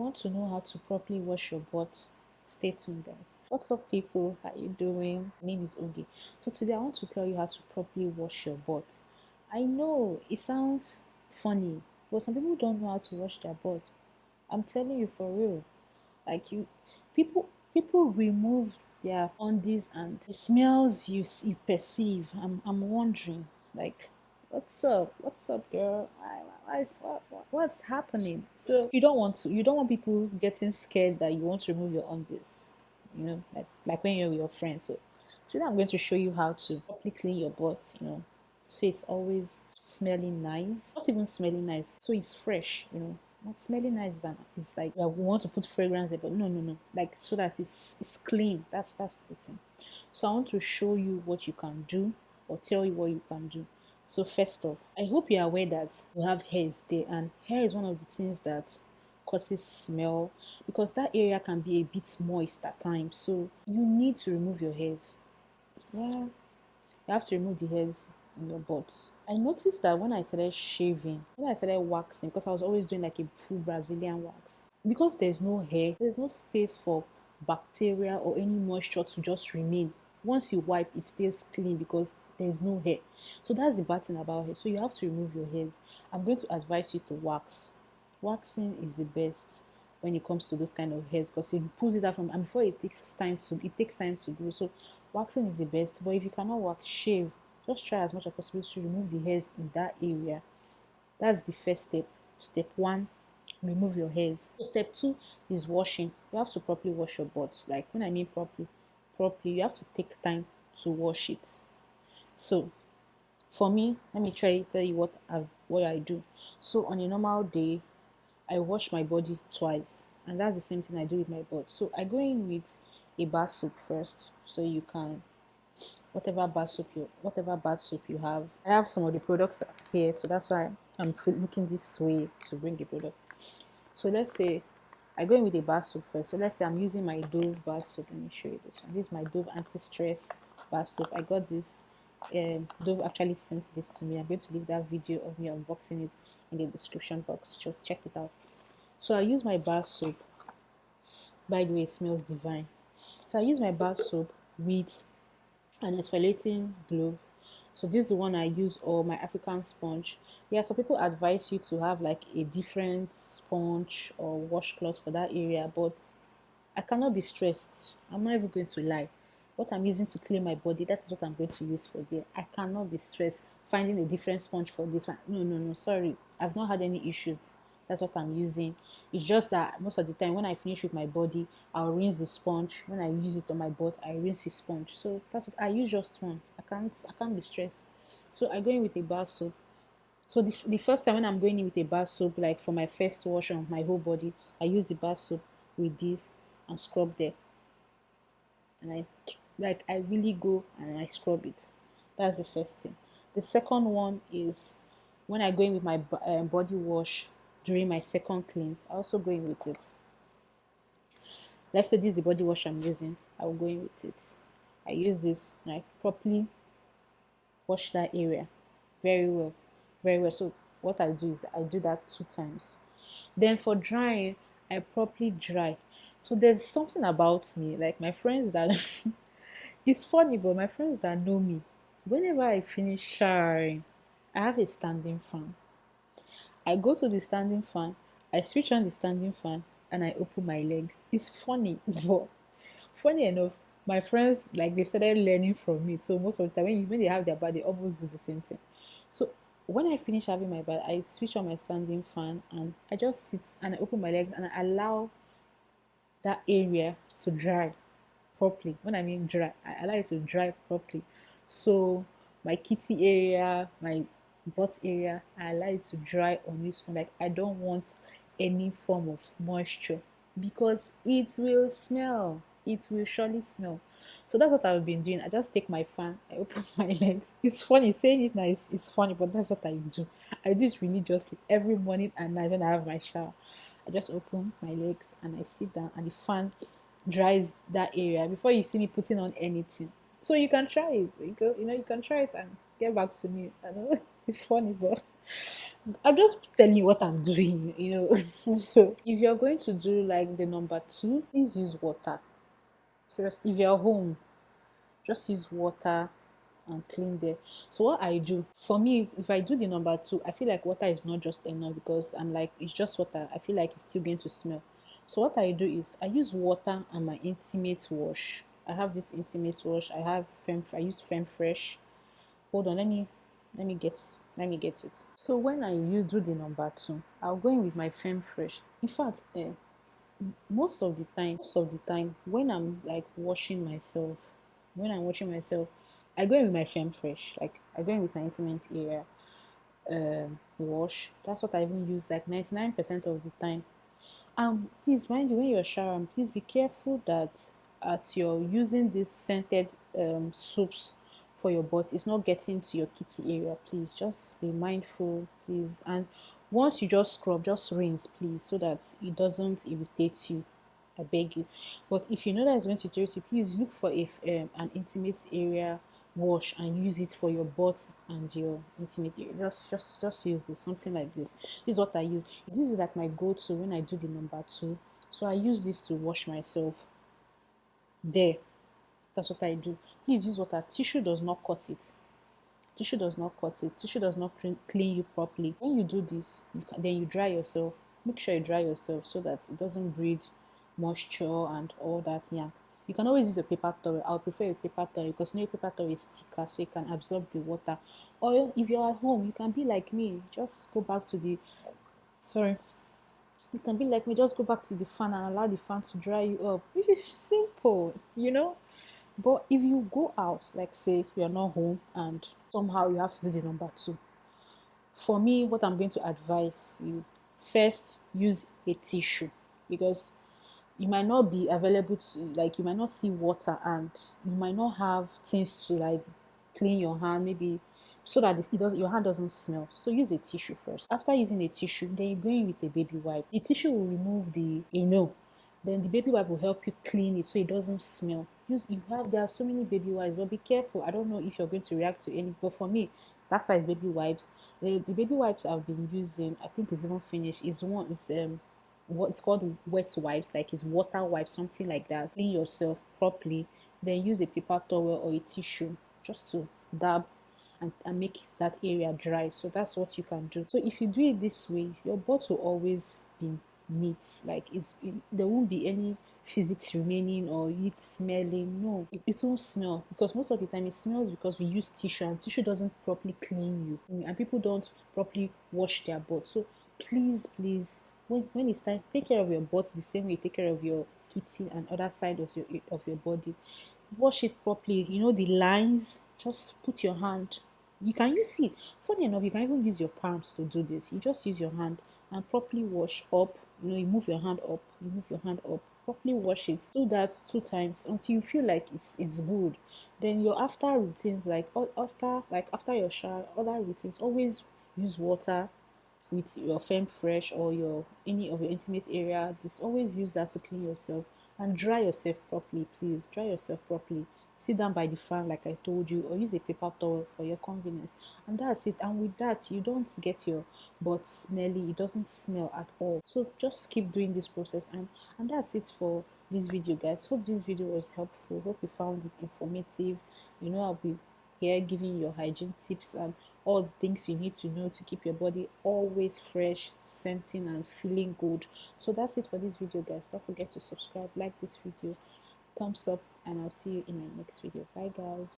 want to know how to properly wash your butt, stay tuned, guys. What's up, people? How you doing? My name is Ogi. So today I want to tell you how to properly wash your butt. I know it sounds funny, but some people don't know how to wash their butt. I'm telling you for real. Like people remove their undies and the smells you perceive. I'm wondering, like, what's up, girl? What's happening? So you don't want people getting scared that you want to remove your undies, like when you're with your friends. So today I'm going to show you how to properly clean your butt, so it's always smelling nice, not even smelling nice, so it's fresh, not smelling nice is, it's like, yeah, we want to put fragrance there, but no, like, so that it's clean. That's the thing. So I want to show you what you can do, or tell you what you can do. So first off, I hope you're aware that you have hairs there, and hair is one of the things that causes smell, because that area can be a bit moist at times, so you need to remove your hairs. Yeah, you have to remove the hairs in your butt. I noticed that when I started shaving, when I started waxing, because I was always doing like a full Brazilian wax, because there's no hair, there's no space for bacteria or any moisture to just remain. Once you wipe, it stays clean because there's no hair. So that's the bad thing about hair. So you have to remove your hairs. I'm going to advise you to wax. Waxing is the best when it comes to those kind of hairs, because it pulls it out from, and before it takes time to grow. So waxing is the best. But if you cannot wax, shave. Just try as much as possible to remove the hairs in that area. That's the first step. Step one, remove your hairs. So step two is washing. You have to properly wash your butt. Like, when I mean properly, you have to take time to wash it. So for me, let me tell you what I do. So on a normal day, I wash my body twice, and that's the same thing I do with my butt. So I go in with a bar soap first, so you can, whatever bar soap you have. I have some of the products here, so that's why I'm looking this way to bring the product. So let's say I go in with a bar soap first. So let's say I'm using my Dove bar soap. Let me show you this one. This is my Dove anti-stress bar soap. I got this. Dove actually sent this to me. I'm going to leave that video of me unboxing it in the description box. So check it out. So I use my bar soap. By the way, it smells divine. So I use my bar soap with an exfoliating glove. So this is the one I use, or my African sponge. Yeah, so people advise you to have like a different sponge or washcloth for that area, but I cannot be stressed. I'm not even going to lie. What I'm using to clean my body, that is what I'm going to use for there. I cannot be stressed finding a different sponge for this one. No, sorry. I've not had any issues. That's what I'm using. It's just that most of the time when I finish with my body, I'll rinse the sponge. When I use it on my butt, I rinse the sponge. So that's what I use, just one. I can't be stressed. So I go in with a bar soap. So the first time when I'm going in with a bar soap, like for my first wash on my whole body, I use the bar soap with this and scrub there. And I really go and I scrub it. That's the first thing. The second one is when I go in with my body wash during my second cleanse. I also go in with it. Let's say this is the body wash I'm using. I will go in with it. I use this and I properly wash that area very well, very well. So what I do is I do that 2 times. Then for drying, I properly dry. So there's something about me, like my friends that it's funny, but my friends that know me, whenever I finish showering, I have a standing fan. I go to the standing fan, I switch on the standing fan, and I open my legs. It's funny, but funny enough, my friends, like, they've started learning from me. So most of the time when they have their bath, they almost do the same thing. So when I finish having my bath, I switch on my standing fan and I just sit and I open my legs and I allow that area to dry properly. When I mean dry, I allow it to dry properly. So my kitty area, my butt area, I allow it to dry on its own. Like, I don't want any form of moisture, because it will smell. It will surely smell. So that's what I've been doing. I just take my fan, I open my legs. It's funny saying it now. It's funny, but that's what I do. I do it religiously every morning and night when I have my shower. I just open my legs and I sit down, and the fan dries that area before you see me putting on anything. So you can try it. You can try it and get back to me. I know it's funny, but I'm just telling you what I'm doing, So if you're going to do like the number two, please use water. Seriously, if you're home, just use water and clean there. So what I do, for me, if I do the number two, I feel like water is not just enough because I'm like, it's just water. I feel like it's still going to smell. So what I do is I use water and my intimate wash. I have this intimate wash. I use Fem Fresh. Hold on, let me get it. So when I do the number two, I'll go in with my Fem Fresh. In fact, most of the time when I'm like washing myself, I go in with my Fem Fresh. Like I go in with my intimate area wash. That's what I even use like 99% of the time. Please mind you, when you're showering, please be careful that as you're using these scented soaps for your butt, it's not getting to your kitty area. Please just be mindful, please. And once you just scrub, just rinse, please, so that it doesn't irritate you. I beg you. But if you know that it's going to irritate you, please look for an intimate area wash and use it for your butt and your intimate area. Just use this, something like this. This is what I use. This is like my go-to when I do the number two. So I use this to wash myself there. That's what I do. Please use water. Tissue does not cut it. Tissue does not cut it. Tissue does not clean you properly. When you do this, then you dry yourself. Make sure you dry yourself so that it doesn't breed moisture and all that. Yeah. You can always use a paper towel. I would prefer a paper towel because a paper towel is thicker, so you can absorb the water. Or if you're at home, you can be like me. Just go back to the sorry. You can be like me. Just go back to the fan and allow the fan to dry you up. It is simple. But if you go out, like say you're not home and somehow you have to do the number two, for me, what I'm going to advise you, first use a tissue, because you might not be available to, like, you might not see water and you might not have things to like clean your hand, maybe so that your hand doesn't smell. So use a tissue first. After using a tissue, then you go in with a baby wipe. The tissue will remove then the baby wipe will help you clean it so it doesn't smell. There are so many baby wipes, but be careful. I don't know if you're going to react to any, but for me, that's why it's baby wipes. The baby wipes I've been using, I think is even finished. Is what's called wet wipes, like it's water wipes, something like that. Clean yourself properly, then use a paper towel or a tissue just to dab and make that area dry. So that's what you can do. So if you do it this way, your butt will always be neat. Like there won't be any physics remaining or it smelling. No, it won't smell, because most of the time it smells because we use tissue and tissue doesn't properly clean you, and people don't properly wash their butt. So please, when it's time, take care of your butt the same way you take care of your kitty and other side of your body. Wash it properly. The lines, just put your hand. You can use it. Funny enough, you can even use your palms to do this. You just use your hand and properly wash up. You move your hand up, properly wash it. Do that 2 times until you feel like it's good. Then your after routines, like after your shower, other routines, always use water with your Fem Fresh or your any of your intimate area. Just always use that to clean yourself and dry yourself properly. Please dry yourself properly. Sit down by the fan like I told you, or use a paper towel for your convenience. And that's it. And with that, you don't get your butt smelly. It doesn't smell at all. So just keep doing this process, and that's it for this video, guys. Hope this video was helpful. Hope you found it informative. I'll be here giving you hygiene tips and all the things you need to know to keep your body always fresh, scenting and feeling good. So that's it for this video, guys. Don't forget to subscribe, like this video, thumbs up, and I'll see you in my next video. Bye, guys.